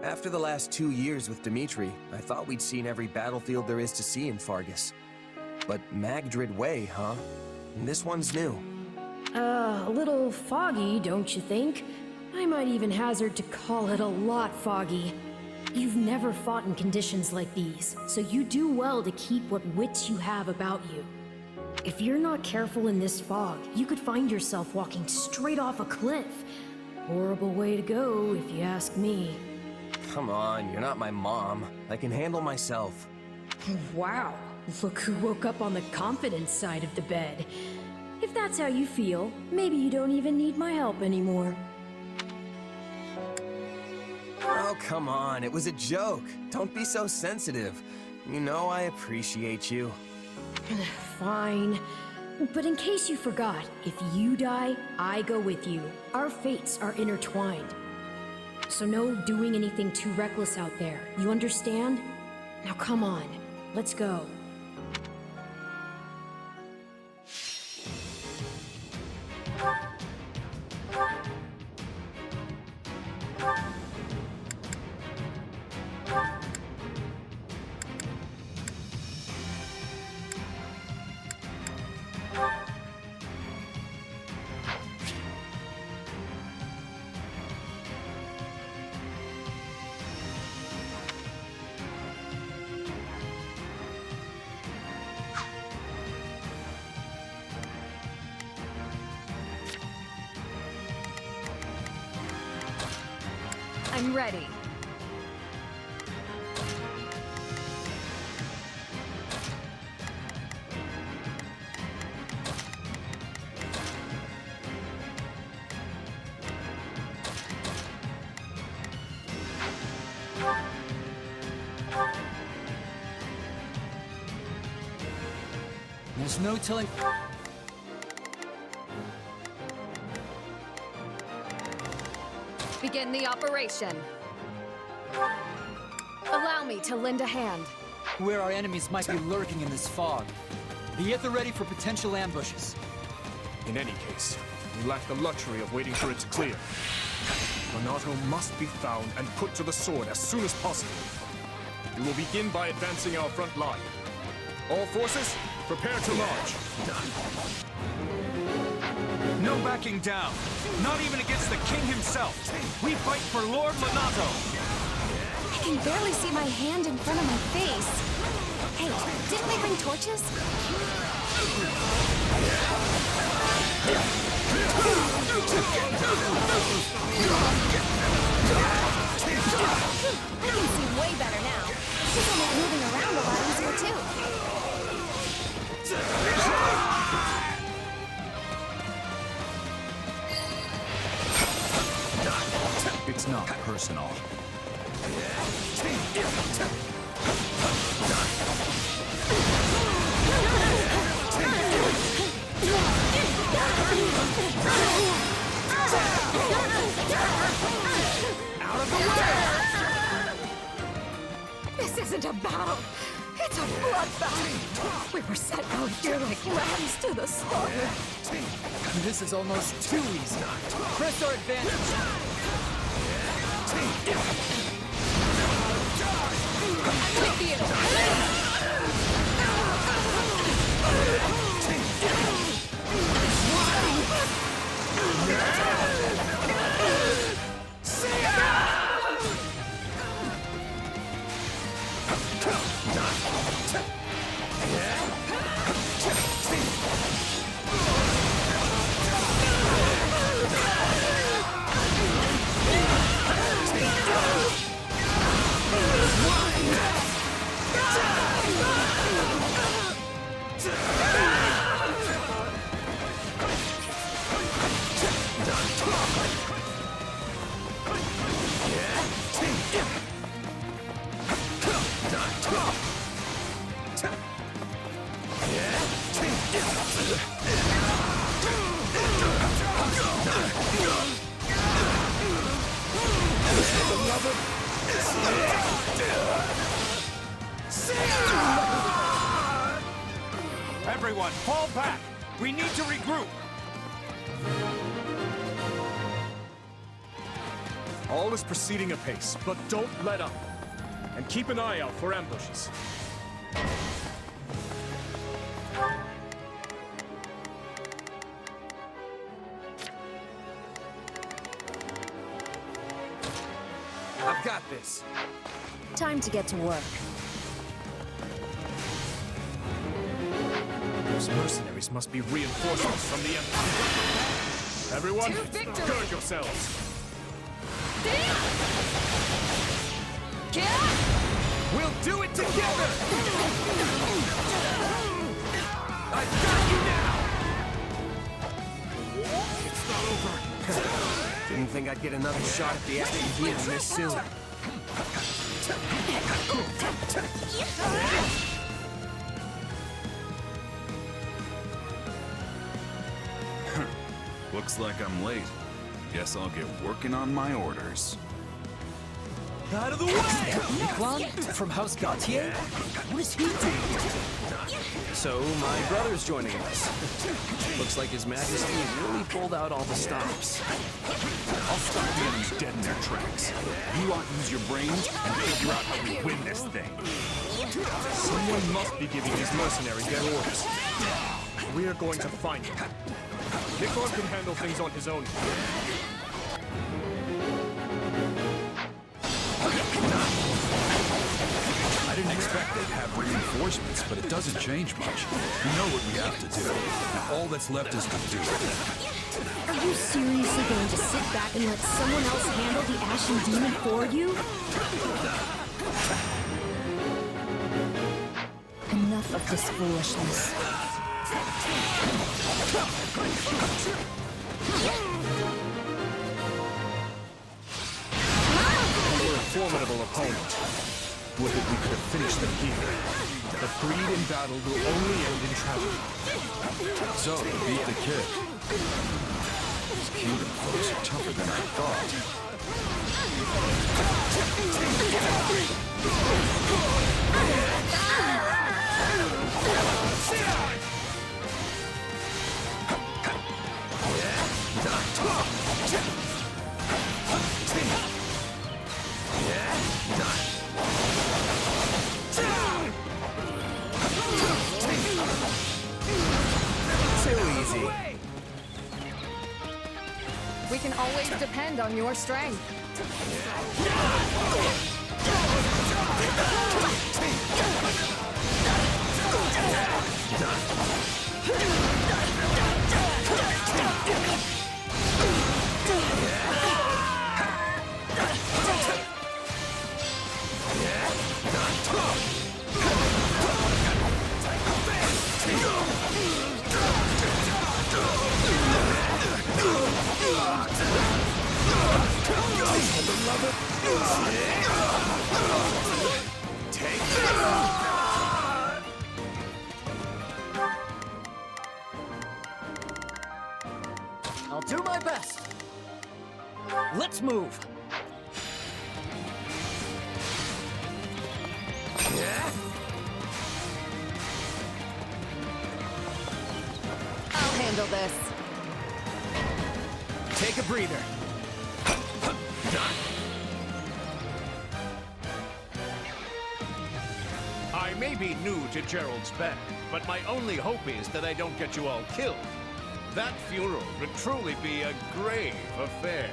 After the last 2 years with Dimitri, I thought we'd seen every battlefield there is to see in Fargus. But Magdrid Way, huh? This one's new. A little foggy, don't you think? I might even hazard to call it a lot foggy. You've never fought in conditions like these, so you do well to keep what wits you have about you. If you're not careful in this fog, you could find yourself walking straight off a cliff. Horrible way to go, if you ask me. Come on, you're not my mom. I can handle myself. Wow, look who woke up on the confidence side of the bed. If that's how you feel, maybe you don't even need my help anymore. Oh, come on, it was a joke. Don't be so sensitive. You know I appreciate you. Fine. But in case you forgot, if you die, I go with you. Our fates are intertwined. So no doing anything too reckless out there. You understand? Now come on, let's go. I'm ready. There's no telling. Begin the operation. Allow me to lend a hand. Where our enemies might be lurking in this fog. Be at the ready for potential ambushes. In any case, we lack the luxury of waiting for it to clear. Renato must be found and put to the sword as soon as possible. We will begin by advancing our front line. All forces, prepare to march. No backing down. Not even against the king himself. We fight for Lord Renato. I can barely see my hand in front of my face. Hey, didn't we bring torches? I can see way better now. This will make moving around a lot easier too. It's not personal. Out of the way! This isn't a battle. It's a bloodbath. We were set out here like lambs to the slaughter. This is almost too easy. Press our advantage. I'm with you. Everyone, fall back! We need to regroup! All is proceeding apace, but don't let up. And keep an eye out for ambushes. I've got this. Time to get to work. Those mercenaries must be reinforcements from the Empire. Everyone, gird yourselves. We'll do it together! I've got you now! It's not over. Didn't think I'd get another shot at the action healing this soon. Looks like I'm late. Guess I'll get working on my orders. Out of the way! Niklon from House Gautier? What is he doing here? So, my brother's joining us. Looks like His Majesty really pulled out all the stops. I'll stop the enemies dead in their tracks. You want to use your brains and figure out how we win this thing. Someone must be giving these mercenaries their orders. We're going to find them. Niklon can handle things on his own. I didn't expect they'd have reinforcements, but it doesn't change much. We know what we have to do. Now all that's left is to do it. Are you seriously going to sit back and let someone else handle the Ashen Demon for you? Enough of this foolishness. We're a formidable opponent. Would that we could have finished them here. But greed in battle will only end in tragedy. So, to beat the kid. These kingdom foes are tougher than I thought. We can always depend on your strength. I'll do my best. Let's move. I'll handle this. Take a breather. I may be new to Gerald's band, but my only hope is that I don't get you all killed. That funeral would truly be a grave affair.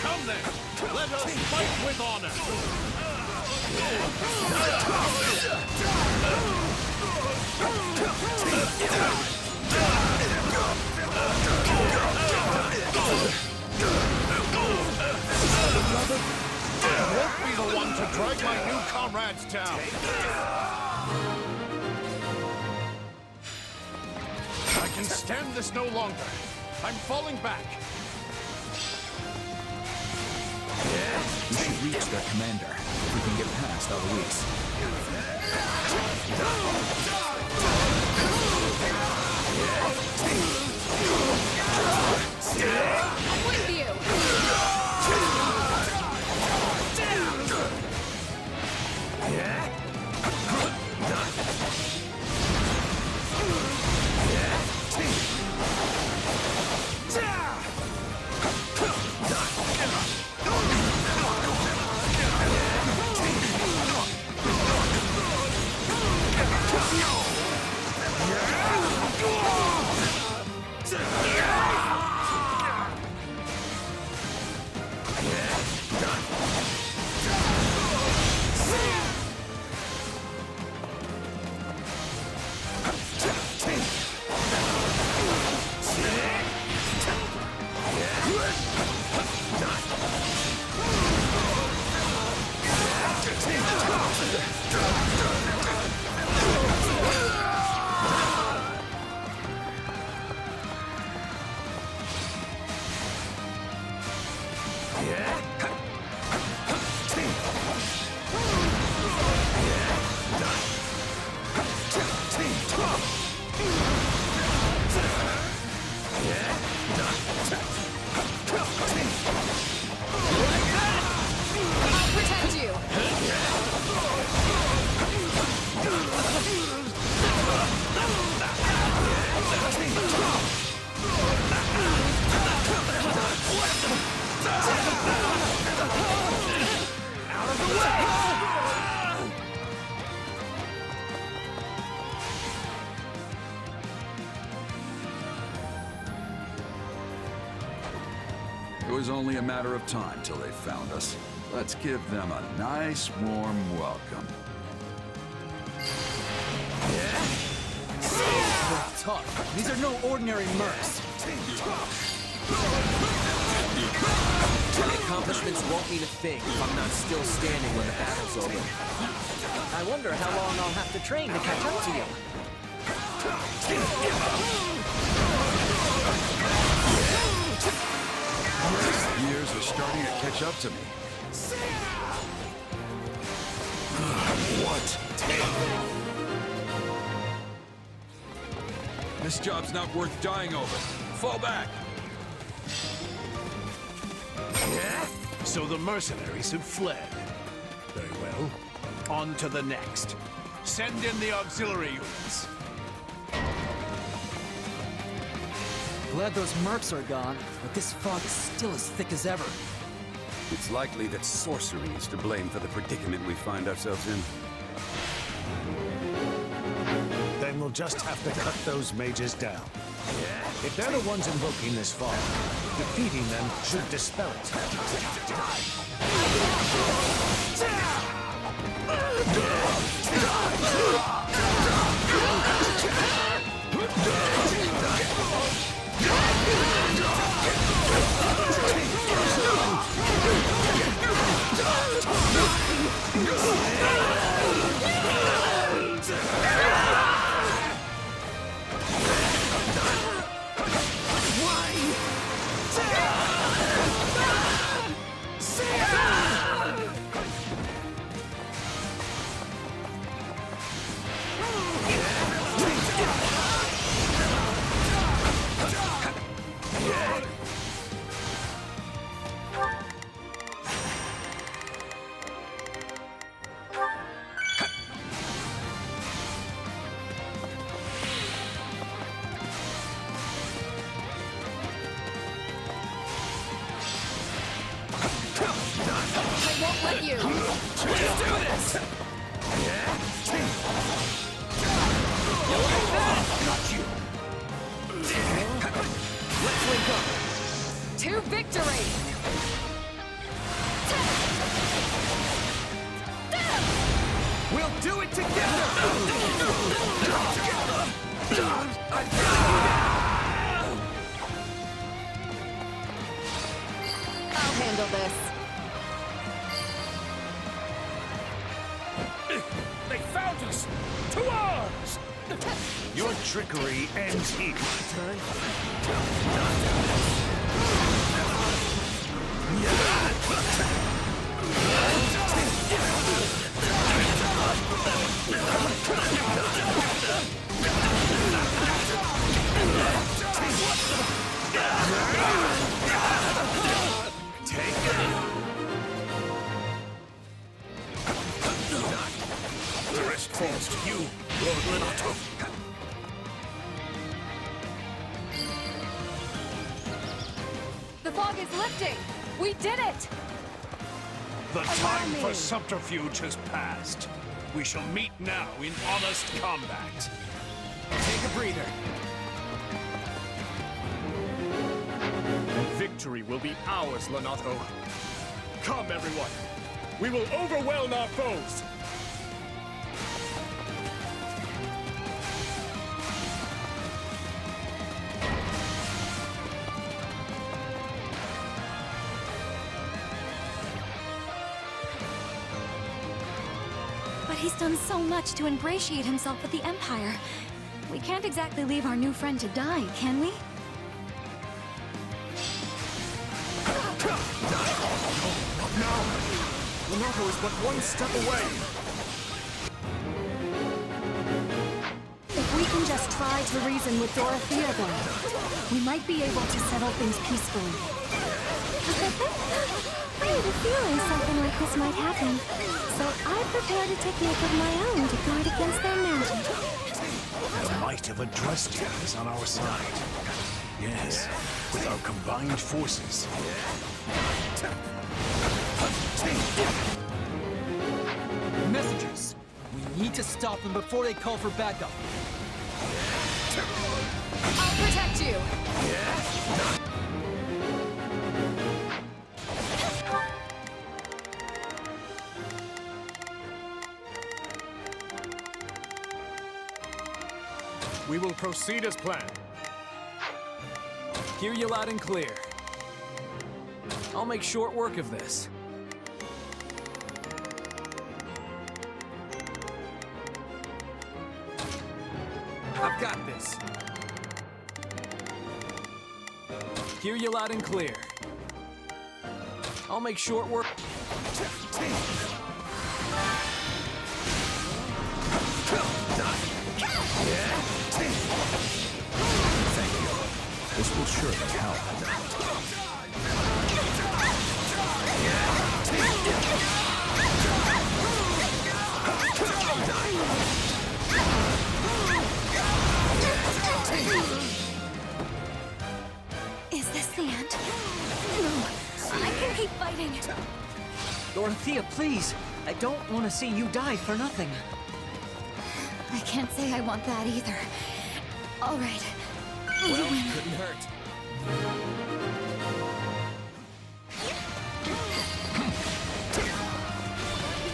Come then, let us fight with honor. can stand this no longer. I'm falling back. We should reach their commander if we can get past Eloise. I'm with you! I'll protect you! Out of the way! It was only a matter of time till they found us. Let's give them a nice, warm welcome. They're tough. These are no ordinary mercs. My accomplishments won't mean a thing if I'm not still standing when the battle's over. I wonder how long I'll have to train to catch up to you. Years are starting to catch up to me. What? This job's not worth dying over. Fall back! So the mercenaries have fled. Very well. On to the next. Send in the auxiliary units. Glad those mercs are gone, but this fog is still as thick as ever. It's likely that sorcery is to blame for the predicament we find ourselves in. Then we'll just have to cut those mages down. If they're the ones invoking this fog, defeating them should dispel it. Let you. Let's do this! Got you. Let's link up. To victory! We'll do it together! I'll handle this. They found us! To arms! Your trickery ends here. The rest falls to you, Lord Renato. The fog is lifting! We did it! The time for subterfuge has passed. We shall meet now in honest combat. Take a breather. Victory will be ours, Renato. Come, everyone. We will overwhelm our foes. But he's done so much to ingratiate himself with the Empire. We can't exactly leave our new friend to die, can we? Now, Renato is but one step away. If we can just try to reason with Dorothea, though, we might be able to settle things peacefully. I had a feeling something like this might happen, so I prepared a technique of my own to guard against their magic. The might of a Dresden is on our side. Yes, with our combined forces. Messengers! We need to stop them before they call for backup. I'll protect you! We will proceed as planned. Hear you loud and clear. I'll make short work of this. I've got this. Hear you loud and clear. I'll make short work. This will surely help. Is this the end? No, I can keep fighting. Dorothea, please! I don't want to see you die for nothing. I can't say I want that either. All right. Well, couldn't hurt.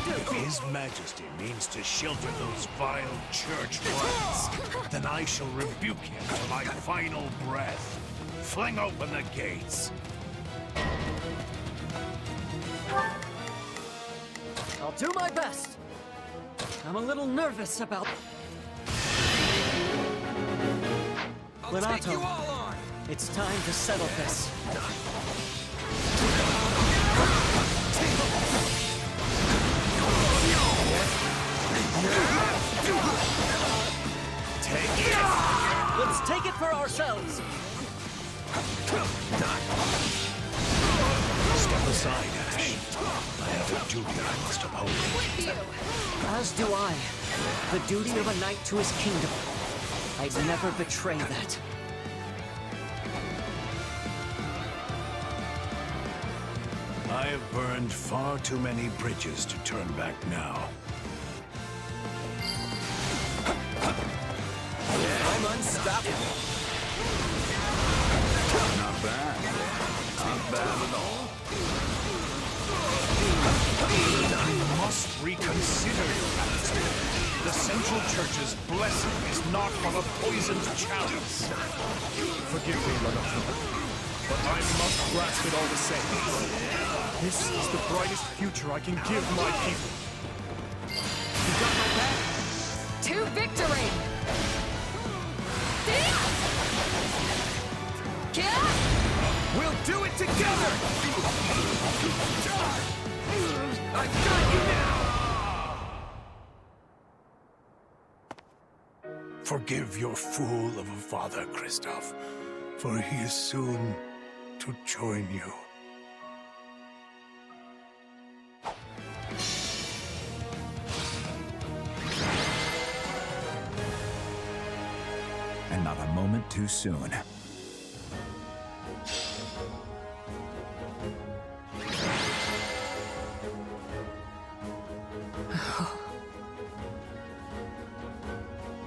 If His Majesty means to shelter those vile church rats, then I shall rebuke him to my final breath. Fling open the gates. I'll do my best. I'm a little nervous about... Renato, it's time to settle this. Take it! Let's take it for ourselves. Step aside, Ash. I have a duty I must uphold. As do I. The duty of a knight to his kingdom. I'd never betray that. I have burned far too many bridges to turn back now. I'm unstoppable. Not bad. Not bad at all. You must reconsider your attitude. The Central Church's blessing is not from a poisoned chalice. Forgive me, Renato, but I must grasp it all the same. This is the brightest future I can give my people. To victory! I got you now! Forgive your fool of a father, Kristoff, for he is soon to join you. And not a moment too soon.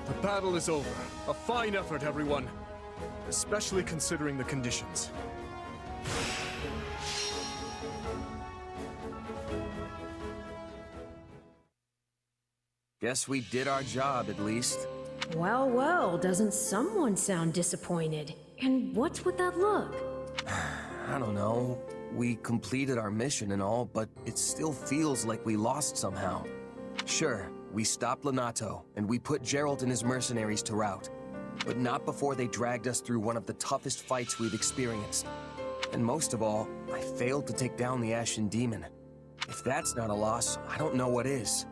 The battle is over. A fine effort, everyone. Especially considering the conditions. Guess we did our job, at least. Well, well, doesn't someone sound disappointed? And what's with that look? I don't know. We completed our mission and all, but it still feels like we lost somehow. Sure, we stopped Lonato, and we put Geralt and his mercenaries to rout. But not before they dragged us through one of the toughest fights we've experienced. And most of all, I failed to take down the Ashen Demon. If that's not a loss, I don't know what is.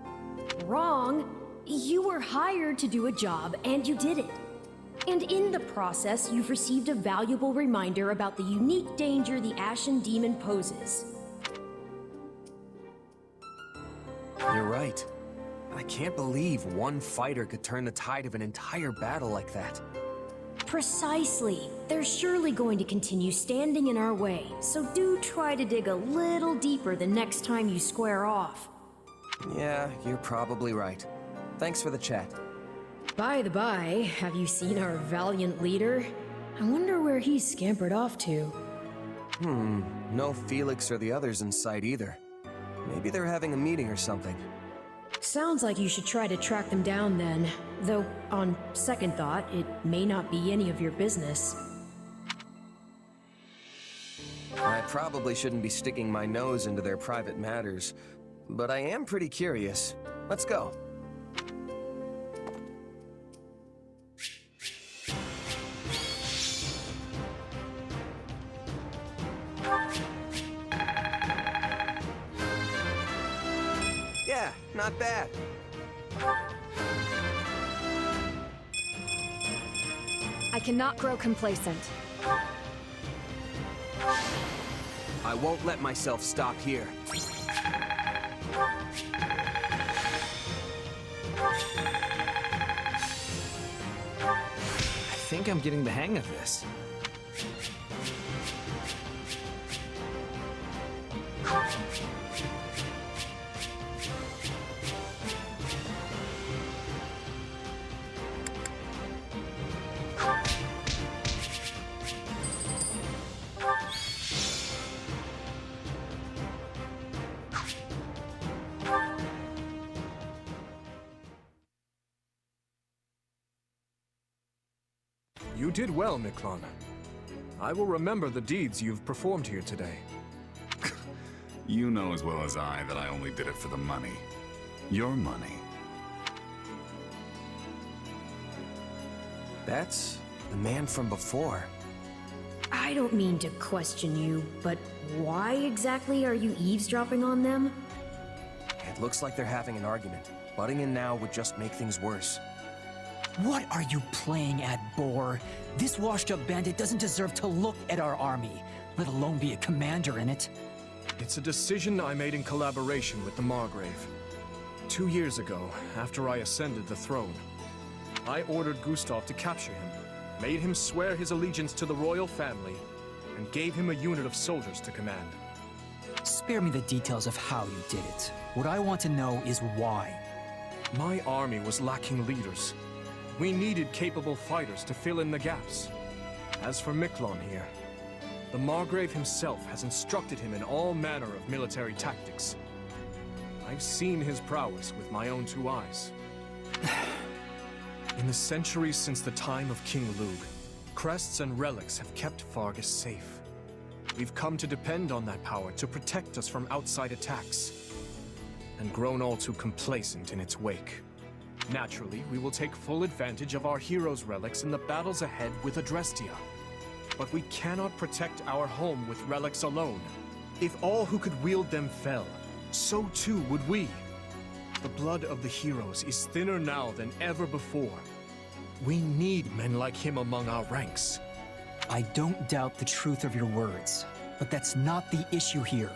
Wrong. You were hired to do a job, and you did it. And in the process, you've received a valuable reminder about the unique danger the Ashen Demon poses. You're right. I can't believe one fighter could turn the tide of an entire battle like that. Precisely. They're surely going to continue standing in our way, so do try to dig a little deeper the next time you square off. Yeah, you're probably right. Thanks for the chat. By the by, have you seen our valiant leader? I wonder where he's scampered off to. No Felix or the others in sight either. Maybe they're having a meeting or something. Sounds like you should try to track them down then. Though, on second thought, it may not be any of your business. I probably shouldn't be sticking my nose into their private matters, but I am pretty curious. Let's go. Yeah, not bad. I cannot grow complacent. I won't let myself stop here. I think I'm getting the hang of this. You did well, Miklon. I will remember the deeds you've performed here today. You know as well as I that I only did it for the money. Your money. That's the man from before. I don't mean to question you, but why exactly are you eavesdropping on them? It looks like they're having an argument. Butting in now would just make things worse. What are you playing at, Boar? This washed-up bandit doesn't deserve to look at our army, let alone be a commander in it. It's a decision I made in collaboration with the Margrave. 2 years ago, after I ascended the throne, I ordered Gustav to capture him, made him swear his allegiance to the royal family, and gave him a unit of soldiers to command. Spare me the details of how you did it. What I want to know is why. My army was lacking leaders. We needed capable fighters to fill in the gaps. As for Miklon here, the Margrave himself has instructed him in all manner of military tactics. I've seen his prowess with my own 2 eyes. In the centuries since the time of King Lugh, crests and relics have kept Fargus safe. We've come to depend on that power to protect us from outside attacks, and grown all too complacent in its wake. Naturally, we will take full advantage of our heroes' relics in the battles ahead with Adrestia. But we cannot protect our home with relics alone. If all who could wield them fell, so too would we. The blood of the heroes is thinner now than ever before. We need men like him among our ranks. I don't doubt the truth of your words, but that's not the issue here.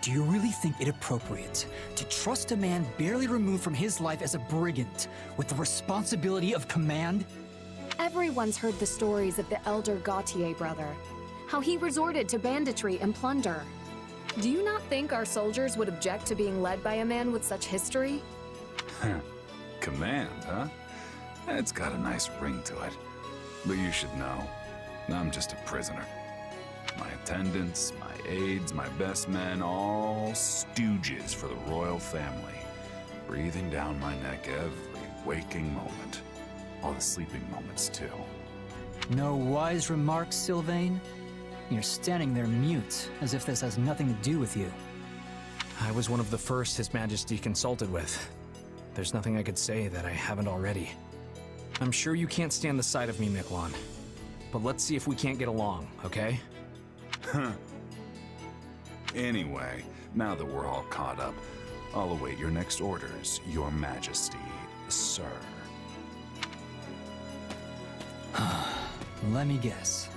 Do you really think it appropriate to trust a man barely removed from his life as a brigand with the responsibility of command? Everyone's heard the stories of the elder Gautier brother, how he resorted to banditry and plunder. Do you not think our soldiers would object to being led by a man with such history? Command, huh? It's got a nice ring to it. But you should know, I'm just a prisoner. My attendants, my aides, my best men, all stooges for the royal family. Breathing down my neck every waking moment. All the sleeping moments, too. No wise remarks, Sylvain? You're standing there mute, as if this has nothing to do with you. I was one of the first His Majesty consulted with. There's nothing I could say that I haven't already. I'm sure you can't stand the sight of me, Miquelon. But let's see if we can't get along, okay? Anyway, now that we're all caught up, I'll await your next orders, Your Majesty, sir. Let me guess.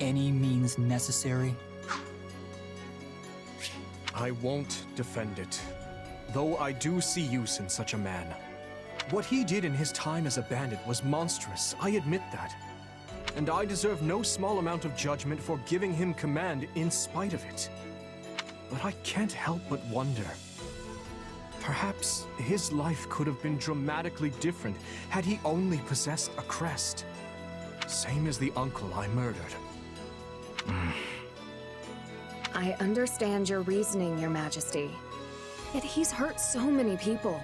Any means necessary? I won't defend it, though I do see use in such a man. What he did in his time as a bandit was monstrous, I admit that. And I deserve no small amount of judgment for giving him command in spite of it. But I can't help but wonder. Perhaps his life could have been dramatically different had he only possessed a crest. Same as the uncle I murdered. I understand your reasoning, Your Majesty. Yet he's hurt so many people.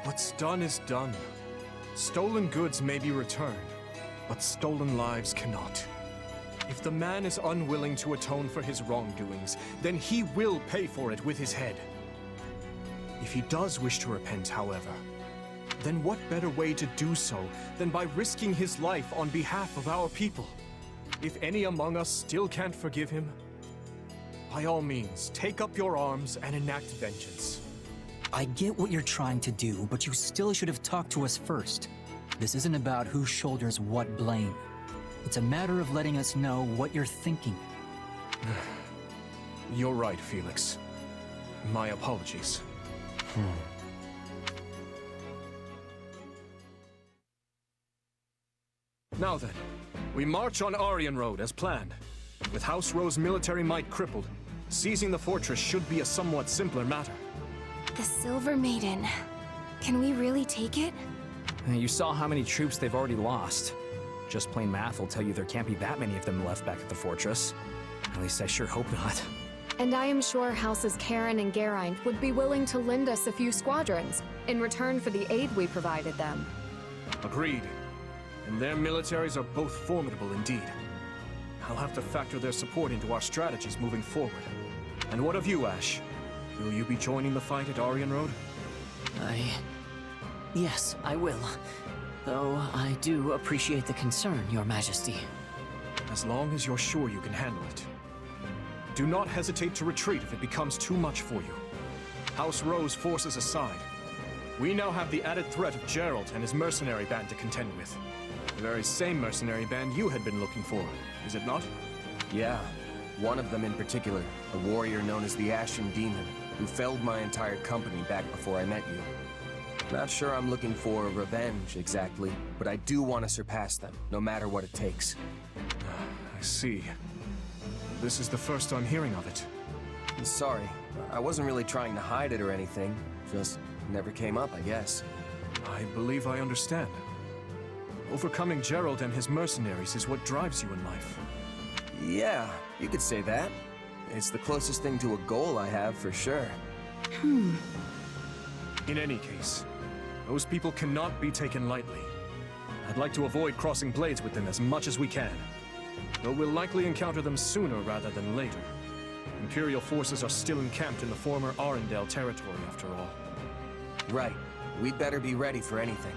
What's done is done. Stolen goods may be returned, but stolen lives cannot. If the man is unwilling to atone for his wrongdoings, then he will pay for it with his head. If he does wish to repent, however, then what better way to do so than by risking his life on behalf of our people? If any among us still can't forgive him, by all means, take up your arms and enact vengeance. I get what you're trying to do, but you still should have talked to us first. This isn't about who shoulders what blame. It's a matter of letting us know what you're thinking. You're right, Felix. My apologies. Now then, we march on Aryan Road as planned. With House Rose military might crippled, seizing the fortress should be a somewhat simpler matter. The Silver Maiden. Can we really take it? You saw how many troops they've already lost. Just plain math will tell you there can't be that many of them left back at the fortress. At least I sure hope not. And I am sure Houses Karen and Geraint would be willing to lend us a few squadrons in return for the aid we provided them. Agreed. And their militaries are both formidable indeed. I'll have to factor their support into our strategies moving forward. And what of you, Ash? Will you be joining the fight at Aryan Road? Yes, I will. Though I do appreciate the concern, Your Majesty. As long as you're sure you can handle it. Do not hesitate to retreat if it becomes too much for you. House Rose forces aside. We now have the added threat of Geralt and his mercenary band to contend with. The very same mercenary band you had been looking for, is it not? Yeah, one of them in particular, a warrior known as the Ashen Demon, who felled my entire company back before I met you. Not sure I'm looking for revenge exactly, but I do want to surpass them, no matter what it takes. I see. This is the first I'm hearing of it. Sorry, I wasn't really trying to hide it or anything. Just never came up, I guess. I believe I understand. Overcoming Geralt and his mercenaries is what drives you in life. Yeah, you could say that. It's the closest thing to a goal I have, for sure. In any case, those people cannot be taken lightly. I'd like to avoid crossing blades with them as much as we can. Though we'll likely encounter them sooner rather than later. Imperial forces are still encamped in the former Arendelle territory, after all. Right. We'd better be ready for anything.